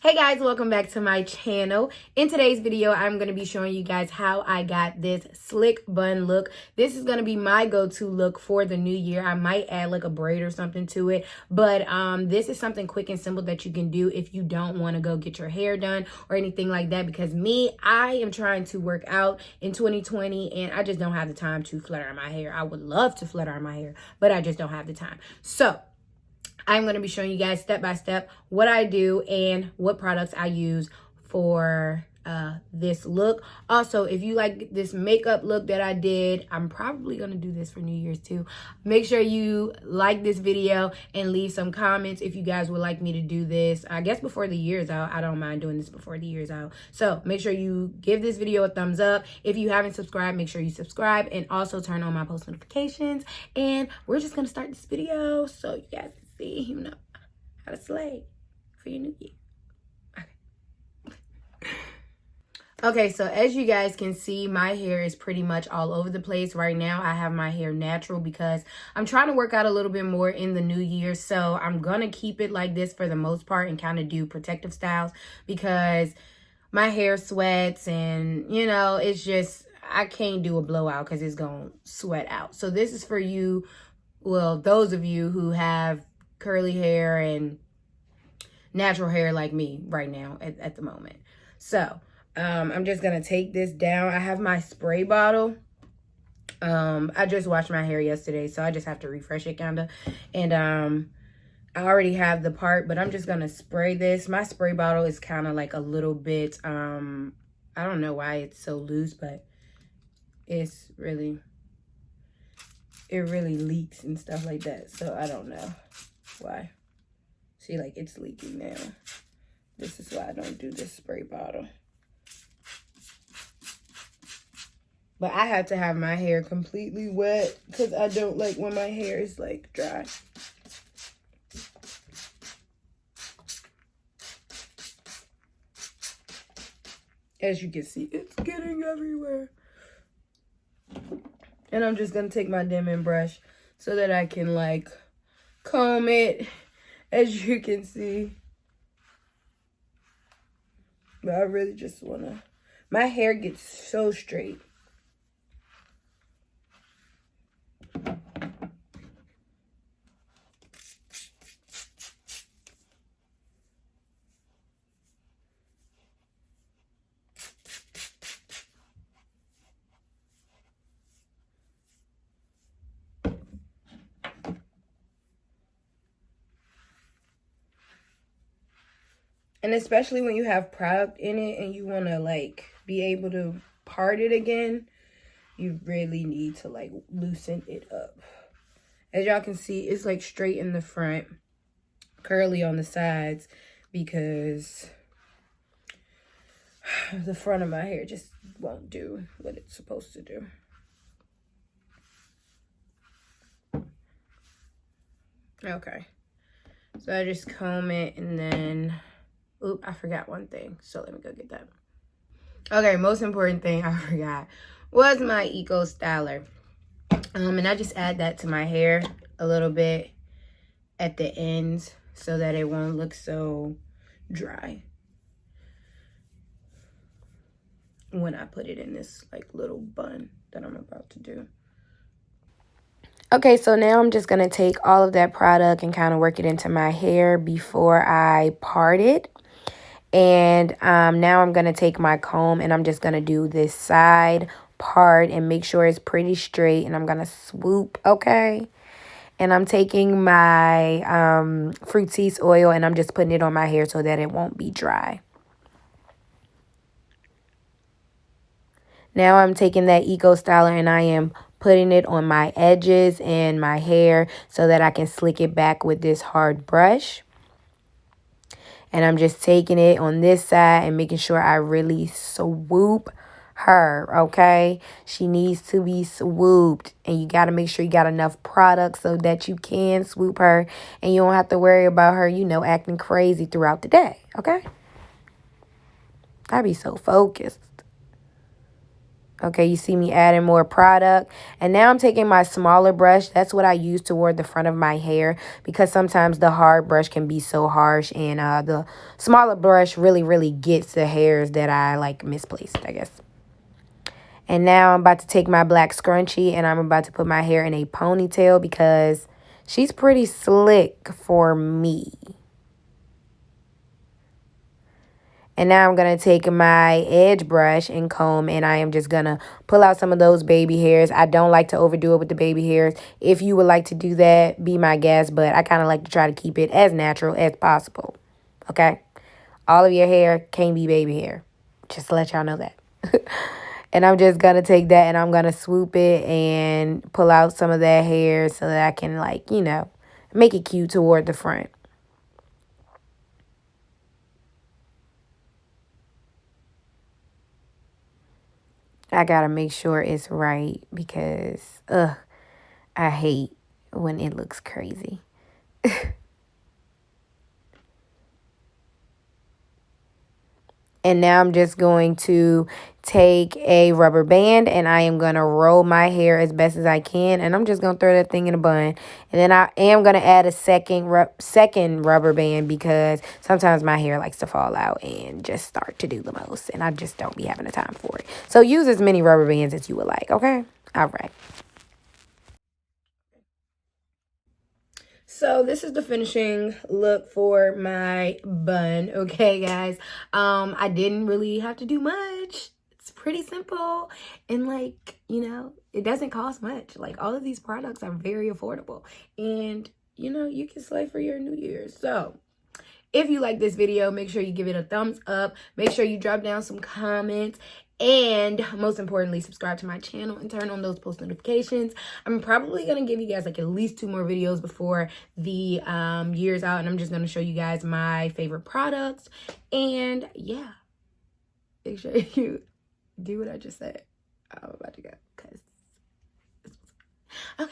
Hey guys, welcome back to my channel. In today's video, I'm going to be showing you guys how I got this slick bun look. This is going to be my go-to look for the new year. I might add like a braid or something to it, but this is something quick and simple that you can do if you don't want to go get your hair done or anything like that, because I am trying to work out in 2020 and I just don't have the time to flat iron my hair. I would love to flat iron my hair, but I just don't have the time. So I'm going to be showing you guys step by step what I do and what products I use for this look. Also, if you like this makeup look that I did, I'm probably going to do this for New Year's too. Make sure you like this video and leave some comments if you guys would like me to do this. I guess before the year's out. I don't mind doing this before the year's out. So make sure you give this video a thumbs up. If you haven't subscribed, make sure you subscribe and also turn on my post notifications. And we're just going to start this video so you guys see, you know, how to slay for your new year. Okay, so as you guys can see, my hair is pretty much all over the place. Right now, I have my hair natural because I'm trying to work out a little bit more in the new year. So I'm going to keep it like this for the most part and kind of do protective styles because my hair sweats and, you know, it's just, I can't do a blowout because it's going to sweat out. So this is for you, well, those of you who have curly hair and natural hair like me right now at the moment. So I'm just gonna take this down. I have my spray bottle. I just washed my hair yesterday, so I just have to refresh it kind of. And I already have the part, but I'm just gonna spray this. My spray bottle is kind of like a little bit I don't know why it's so loose, but it really leaks and stuff like that, so I don't know why. See, like, it's leaking now. This is why I don't do this spray bottle. But I have to have my hair completely wet because I don't like when my hair is, like, dry. As you can see, it's getting everywhere. And I'm just going to take my Denman brush so that I can, like, comb it, as you can see. But I really just want to, my hair gets so straight. And especially when you have product in it and you want to, like, be able to part it again, you really need to, like, loosen it up. As y'all can see, it's, like, straight in the front, curly on the sides, because the front of my hair just won't do what it's supposed to do. Okay. So I just comb it and then... Oop, I forgot one thing, so let me go get that. Okay, most important thing I forgot was my Eco Styler. And I just add that to my hair a little bit at the ends so that it won't look so dry when I put it in this, like, little bun that I'm about to do. Okay, so now I'm just going to take all of that product and kind of work it into my hair before I part it. And now I'm going to take my comb and I'm just going to do this side part and make sure it's pretty straight. And I'm going to swoop, okay? And I'm taking my Fructis oil and I'm just putting it on my hair so that it won't be dry. Now I'm taking that Eco Styler and I am putting it on my edges and my hair so that I can slick it back with this hard brush. And I'm just taking it on this side and making sure I really swoop her, okay? She needs to be swooped. And you got to make sure you got enough product so that you can swoop her. And you don't have to worry about her, you know, acting crazy throughout the day, okay? I be so focused. Okay, you see me adding more product. And now I'm taking my smaller brush. That's what I use toward the front of my hair because sometimes the hard brush can be so harsh. And the smaller brush really gets the hairs that I like misplaced, I guess. And now I'm about to take my black scrunchie and I'm about to put my hair in a ponytail because she's pretty slick for me. And now I'm going to take my edge brush and comb and I am just going to pull out some of those baby hairs. I don't like to overdo it with the baby hairs. If you would like to do that, be my guest, but I kind of like to try to keep it as natural as possible. Okay? All of your hair can't be baby hair. Just to let y'all know that. And I'm just going to take that and I'm going to swoop it and pull out some of that hair so that I can, like, you know, make it cute toward the front. I gotta make sure it's right because, I hate when it looks crazy. And now I'm just going to take a rubber band and I am going to roll my hair as best as I can. And I'm just going to throw that thing in a bun. And then I am going to add a second rubber band because sometimes my hair likes to fall out and just start to do the most. And I just don't be having the time for it. So use as many rubber bands as you would like, okay? All right. So this is the finishing look for my bun, okay, guys? I didn't really have to do much. It's pretty simple. And, like, you know, it doesn't cost much. Like, all of these products are very affordable. And, you know, you can slay for your New Year's. So if you like this video, make sure you give it a thumbs up. Make sure you drop down some comments. And most importantly, subscribe to my channel and turn on those post notifications. I'm probably going to give you guys like at least 2 more videos before the year's out. And I'm just going to show you guys my favorite products. And yeah, make sure you do what I just said. I'm about to go because okay.